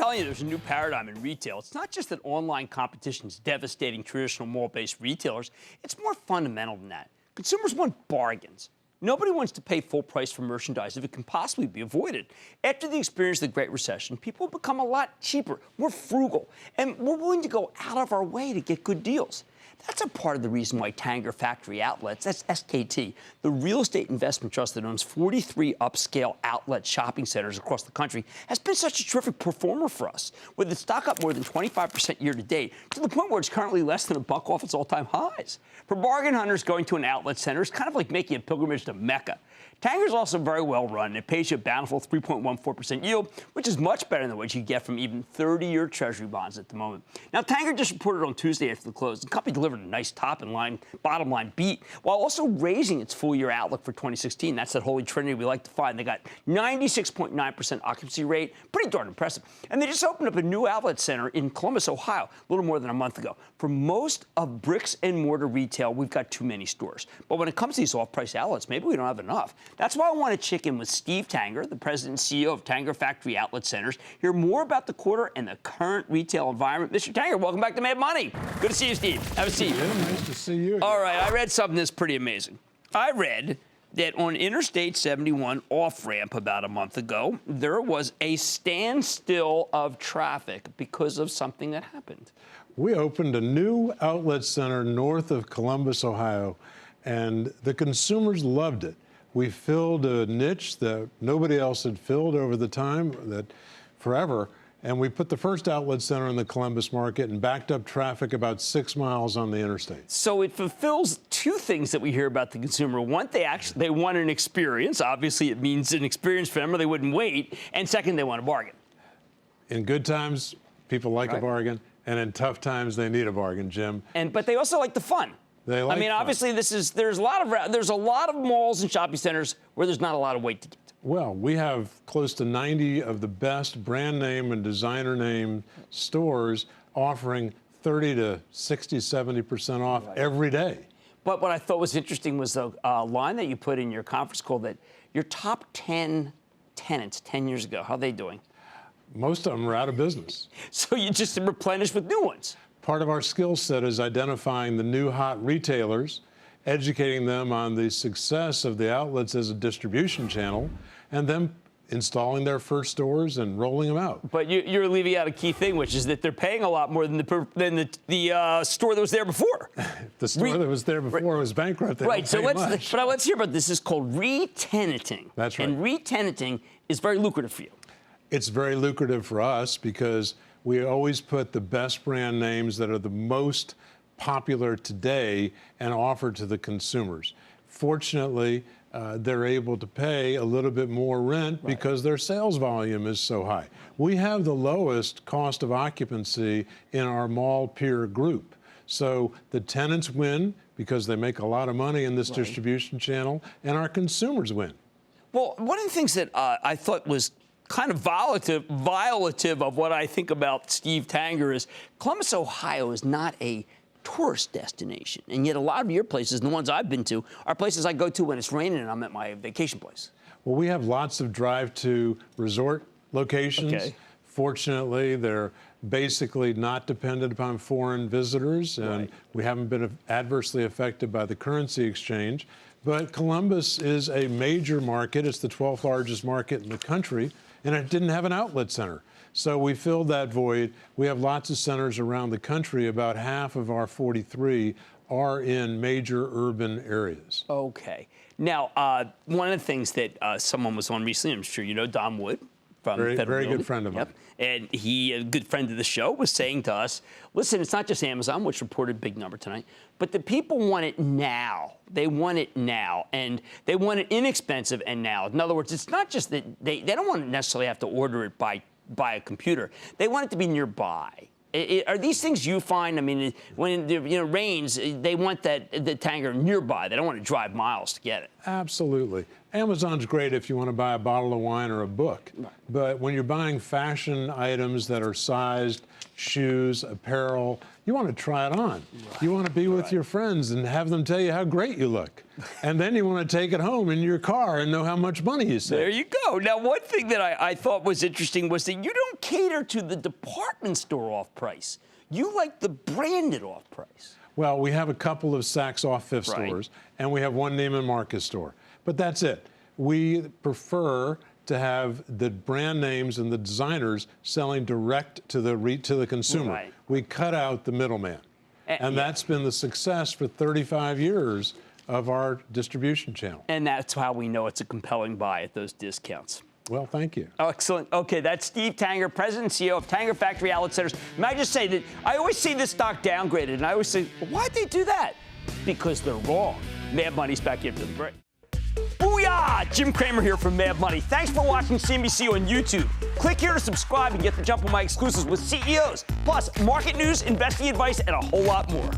telling you, there's a new paradigm in retail. It's not just that online competition is devastating traditional mall-based retailers. It's more fundamental than that. Consumers want bargains. Nobody wants to pay full price for merchandise if it can possibly be avoided. After the experience of the Great Recession, people have become a lot cheaper, more frugal, and we're willing to go out of our way to get good deals. That's a part of the reason why Tanger Outlets, that's SKT, the real estate investment trust that owns 43 upscale outlet shopping centers across the country, has been such a terrific performer for us, with its stock up more than 25% year to date, to the point where it's currently less than $1 off its all-time highs. For bargain hunters, going to an outlet center is kind of like making a pilgrimage to Mecca. Tanger's also very well run. It pays you a bountiful 3.14% yield, which is much better than what you get from even 30-year Treasury bonds at the moment. Now, Tanger just reported on Tuesday after the close. The company delivered a nice bottom line beat, while also raising its full-year outlook for 2016. That's that holy trinity we like to find. They got 96.9% occupancy rate, pretty darn impressive. And they just opened up a new outlet center in Columbus, Ohio, a little more than a month ago. For most of bricks and mortar retail, we've got too many stores. But when it comes to these off-price outlets, maybe we don't have enough. That's why I want to check in with Steve Tanger, the president and CEO of Tanger Factory Outlet Centers, hear more about the quarter and the current retail environment. Mr. Tanger, welcome back to Mad Money. Good to see you, Steve. Have a seat. Yeah, nice to see you again. All right, I read something that's pretty amazing. I read that on Interstate 71 off-ramp about a month ago, there was a standstill of traffic because of something that happened. We opened a new outlet center north of Columbus, Ohio, and the consumers loved it. We filled a niche that nobody else had filled over the time, that forever, and we put the first outlet center in the Columbus market and backed up traffic about 6 miles on the interstate. So it fulfills two things that we hear about the consumer. One, they want an experience. Obviously, it means an experience for them or they wouldn't wait. And second, they want a bargain. In good times, people like a bargain, and in tough times, they need a bargain, Jim. But they also like the fun. They like I mean, fun. obviously, there's a lot of malls and shopping centers where there's not a lot of wait to get. Well, we have close to 90 of the best brand name and designer name stores offering 30 to 60, 70% off every day. But what I thought was interesting was the line that you put in your conference call that your top 10 tenants 10 years ago, how are they doing? Most of them are out of business. So you just replenish with new ones. Part of our skill set is identifying the new hot retailers, educating them on the success of the outlets as a distribution channel, and then installing their first stores and rolling them out. But you're leaving out a key thing, which is that they're paying a lot more than the store that was there before. The store that was there before was bankrupt. Right. So let's hear about this. This is called re-tenanting. That's right. And re-tenanting is very lucrative for you. It's very lucrative for us because we always put the best brand names that are the most popular today and offer to the consumers. Fortunately, they're able to pay a little bit more rent because their sales volume is so high. We have the lowest cost of occupancy in our mall peer group. So the tenants win because they make a lot of money in this distribution channel, and our consumers win. Well, one of the things that I thought was kind of violative of what I think about Steve Tanger is Columbus, Ohio is not a tourist destination. And yet a lot of your places, and the ones I've been to, are places I go to when it's raining and I'm at my vacation place. Well, we have lots of drive-to resort locations. Okay. Fortunately, they're basically not dependent upon foreign visitors, and we haven't been adversely affected by the currency exchange. But Columbus is a major market. It's the 12th largest market in the country, and it didn't have an outlet center. So we filled that void. We have lots of centers around the country. About half of our 43 are in major urban areas. Okay. Now, one of the things that someone was on recently, I'm sure you know Don Wood from very good friend of mine. And he, a good friend of the show, was saying to us, listen, it's not just Amazon, which reported a big number tonight, but the people want it now. They want it now, and they want it inexpensive and now. In other words, it's not just that they don't want to necessarily have to order it by a computer. They want it to be nearby. Are these things you find? I mean, when it rains, they want the Tanger nearby. They don't want to drive miles to get it. Absolutely. Amazon's great if you want to buy a bottle of wine or a book. Right. But when you're buying fashion items that are sized, shoes, apparel, you want to try it on. Right. You want to be with your friends and have them tell you how great you look. And then you want to take it home in your car and know how much money you saved. There you go. Now, one thing that I thought was interesting was that you don't cater to the department store off price. You like the branded off price. Well, we have a couple of Saks Off Fifth stores, and we have one Neiman Marcus store. But that's it. We prefer to have the brand names and the designers selling direct to the consumer. Right. We cut out the middleman. And that's been the success for 35 years of our distribution channel. And that's how we know it's a compelling buy at those discounts. Well, thank you. Excellent. Okay, that's Steve Tanger, President and CEO of Tanger Factory Outlet Centers. May I just say that I always see this stock downgraded, and I always say, well, why'd they do that? Because they're wrong. Mad Money's back after the break. Booyah! Jim Cramer here from Mad Money. Thanks for watching CNBC on YouTube. Click here to subscribe and get the jump on my exclusives with CEOs, plus market news, investing advice, and a whole lot more.